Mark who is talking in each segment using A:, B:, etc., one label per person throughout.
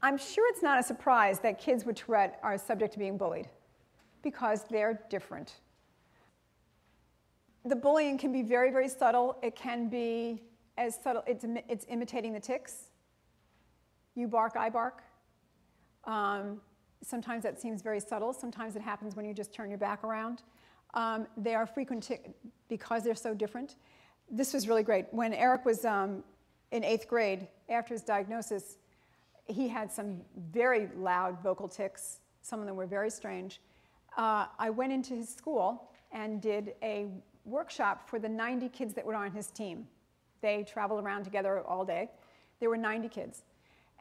A: I'm sure it's not a surprise that kids with Tourette are subject to being bullied because they're different. The bullying can be very, very subtle. It can be as subtle, it's imitating the tics. You bark, I bark. Sometimes that seems very subtle. Sometimes it happens when you just turn your back around. They are frequent because they're so different. This was really great. When Eric was in 8th grade, after his diagnosis, he had some very loud vocal tics. Some of them were very strange. I went into his school and did a workshop for the 90 kids that were on his team. They traveled around together all day. There were 90 kids.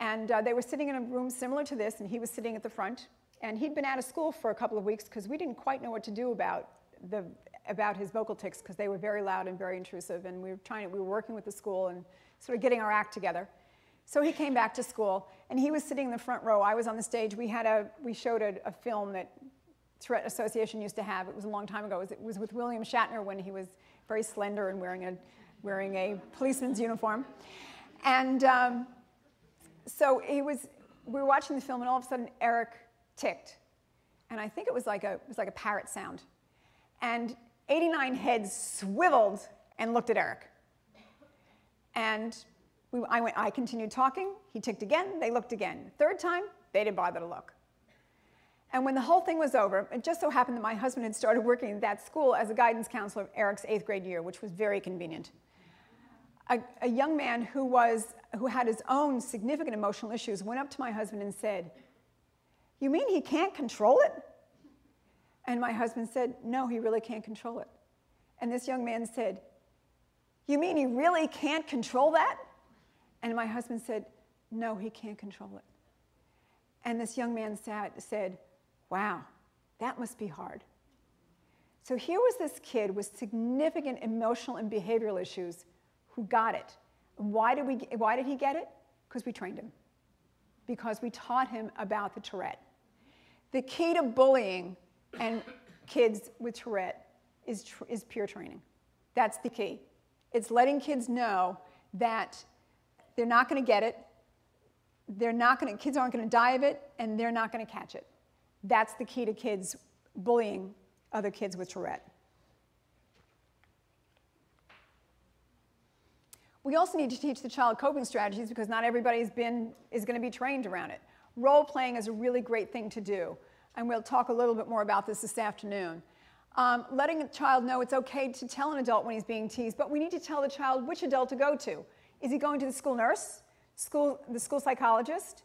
A: And they were sitting in a room similar to this, and he was sitting at the front. And he'd been out of school for a couple of weeks because we didn't quite know what to do about his vocal tics because they were very loud and very intrusive. And we were working with the school and sort of getting our act together. So he came back to school, and he was sitting in the front row. I was on the stage. We showed a film that Tourette Association used to have. It was a long time ago. It was with William Shatner when he was very slender and wearing a policeman's uniform. And so we were watching the film, and all of a sudden Eric ticked. And I think it was like a parrot sound. And 89 heads swiveled and looked at Eric. And I continued talking. He ticked again. They looked again. Third time, they didn't bother to look. And when the whole thing was over, it just so happened that my husband had started working at that school as a guidance counselor of Eric's 8th grade year, which was very convenient. A young man who had his own significant emotional issues went up to my husband and said, "You mean he can't control it?" And my husband said, "No, he really can't control it." And this young man said, "You mean he really can't control that?" And my husband said, "No, he can't control it." And this young man said, "Wow, that must be hard." So here was this kid with significant emotional and behavioral issues who got it. Why did he get it? Because we trained him. Because we taught him about the Tourette. The key to bullying and kids with Tourette is peer training. That's the key. It's letting kids know that they're not going to get it, kids aren't going to die of it, and they're not going to catch it. That's the key to kids bullying other kids with Tourette. We also need to teach the child coping strategies because not everybody is going to be trained around it. Role playing is a really great thing to do, and we'll talk a little bit more about this afternoon. Letting a child know it's okay to tell an adult when he's being teased, but we need to tell the child which adult to go to. Is he going to the school nurse, the school psychologist,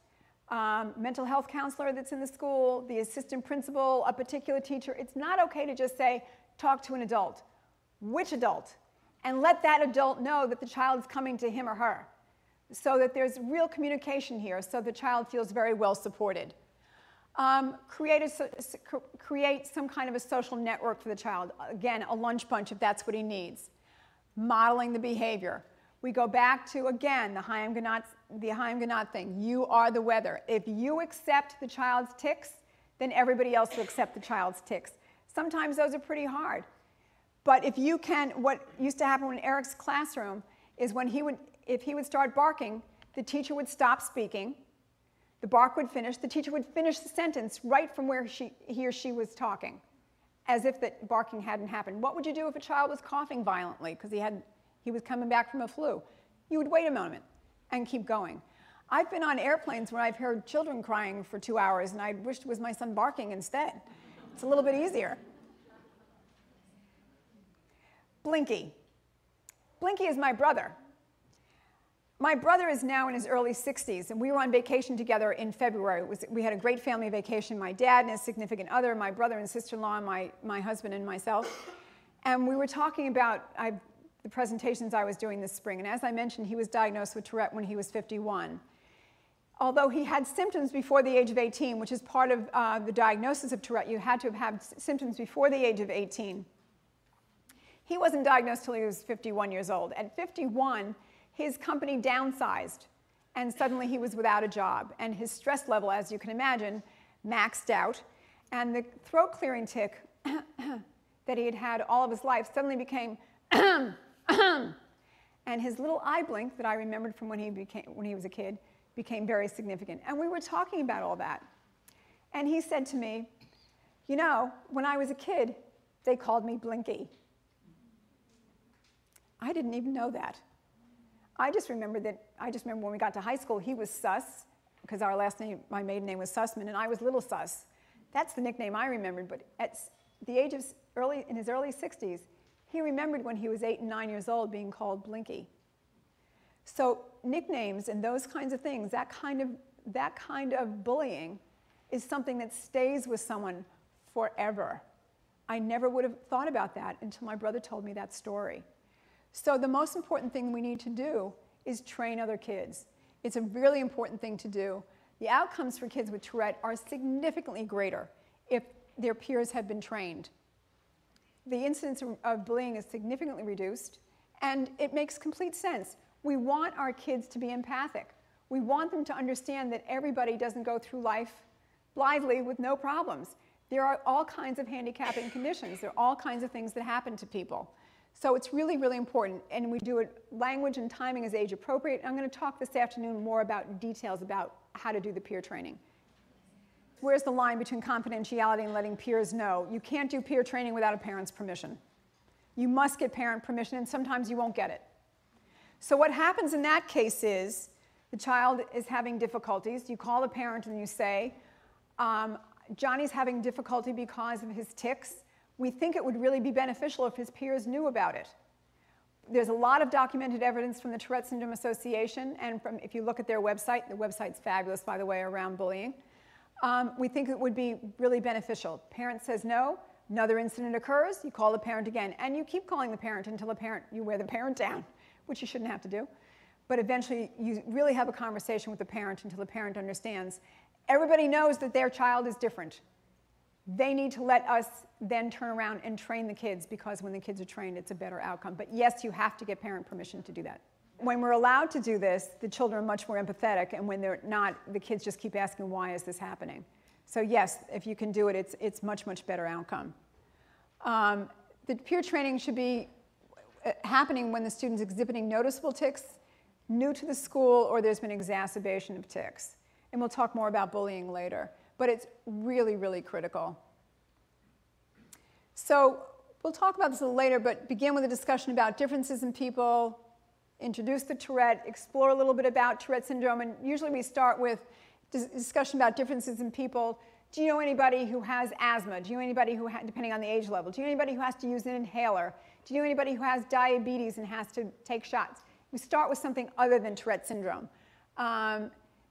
A: mental health counselor that's in the school, the assistant principal, a particular teacher? It's not okay to just say, talk to an adult. Which adult? And let that adult know that the child is coming to him or her so that there's real communication here so the child feels very well supported. Create some kind of a social network for the child. Again, a lunch bunch if that's what he needs. Modeling the behavior. We go back to, again, the Chaim Ganat thing. You are the weather. If you accept the child's tics, then everybody else will accept the child's tics. Sometimes those are pretty hard. But if you can, what used to happen in Eric's classroom is if he would start barking, the teacher would stop speaking, the bark would finish, the teacher would finish the sentence right from where he or she was talking, as if the barking hadn't happened. What would you do if a child was coughing violently because he was coming back from a flu? You would wait a moment and keep going. I've been on airplanes where I've heard children crying for 2 hours, and I wished it was my son barking instead. It's a little bit easier. Blinky. Blinky is my brother. My brother is now in his early 60s, and we were on vacation together in February. We had a great family vacation, my dad and his significant other, my brother and sister-in-law, my husband and myself. And we were talking about the presentations I was doing this spring. And as I mentioned, he was diagnosed with Tourette when he was 51. Although he had symptoms before the age of 18, which is part of the diagnosis of Tourette, you had to have had symptoms before the age of 18. He wasn't diagnosed till he was 51 years old. At 51, his company downsized, and suddenly he was without a job. And his stress level, as you can imagine, maxed out. And the throat clearing tic that he had had all of his life suddenly became and his little eye blink that I remembered from when he was a kid became very significant. And we were talking about all that. And he said to me, you know, when I was a kid, they called me Blinky. I didn't even know that. I just remember when we got to high school, he was Sus, because our last name, my maiden name was Sussman, and I was Little Sus. That's the nickname I remembered, but at the age of in his early 60s, he remembered when he was 8 and 9 years old being called Blinky. So nicknames and those kinds of things, that kind of bullying is something that stays with someone forever. I never would have thought about that until my brother told me that story. So the most important thing we need to do is train other kids. It's a really important thing to do. The outcomes for kids with Tourette are significantly greater if their peers have been trained. The incidence of bullying is significantly reduced, and it makes complete sense. We want our kids to be empathic. We want them to understand that everybody doesn't go through life blithely with no problems. There are all kinds of handicapping conditions. There are all kinds of things that happen to people. So it's really, really important, and we do it, language and timing is age appropriate. I'm going to talk this afternoon more about details about how to do the peer training. Where's the line between confidentiality and letting peers know? You can't do peer training without a parent's permission. You must get parent permission, and sometimes you won't get it. So what happens in that case is the child is having difficulties. You call the parent and you say, Johnny's having difficulty because of his tics. We think it would really be beneficial if his peers knew about it. There's a lot of documented evidence from the Tourette Syndrome Association, and if you look at their website, the website's fabulous, by the way, around bullying. We think it would be really beneficial. Parent says no, another incident occurs, you call the parent again, and you keep calling the parent until you wear the parent down, which you shouldn't have to do. But eventually, you really have a conversation with the parent until the parent understands. Everybody knows that their child is different. They need to let us then turn around and train the kids, because when the kids are trained, it's a better outcome. But yes, you have to get parent permission to do that. When we're allowed to do this, the children are much more empathetic, and when they're not, the kids just keep asking, why is this happening? So yes, if you can do it, it's much, much better outcome. The peer training should be happening when the student's exhibiting noticeable tics, new to the school, or there's been exacerbation of tics. And we'll talk more about bullying later. But it's really, really critical. So we'll talk about this a little later, but begin with a discussion about differences in people, introduce the Tourette, explore a little bit about Tourette syndrome, and usually we start with discussion about differences in people. Do you know anybody who has asthma? Do you know anybody who, depending on the age level, do you know anybody who has to use an inhaler? Do you know anybody who has diabetes and has to take shots? We start with something other than Tourette syndrome.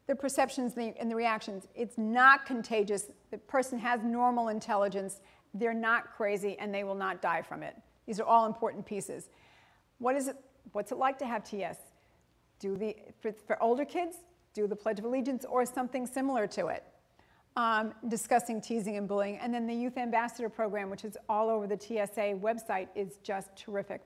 A: The perceptions and the reactions, it's not contagious. The person has normal intelligence. They're not crazy, and they will not die from it. These are all important pieces. What's it like to have TS? For older kids, do the Pledge of Allegiance or something similar to it. Discussing teasing and bullying. And then the Youth Ambassador Program, which is all over the TSA website, is just terrific.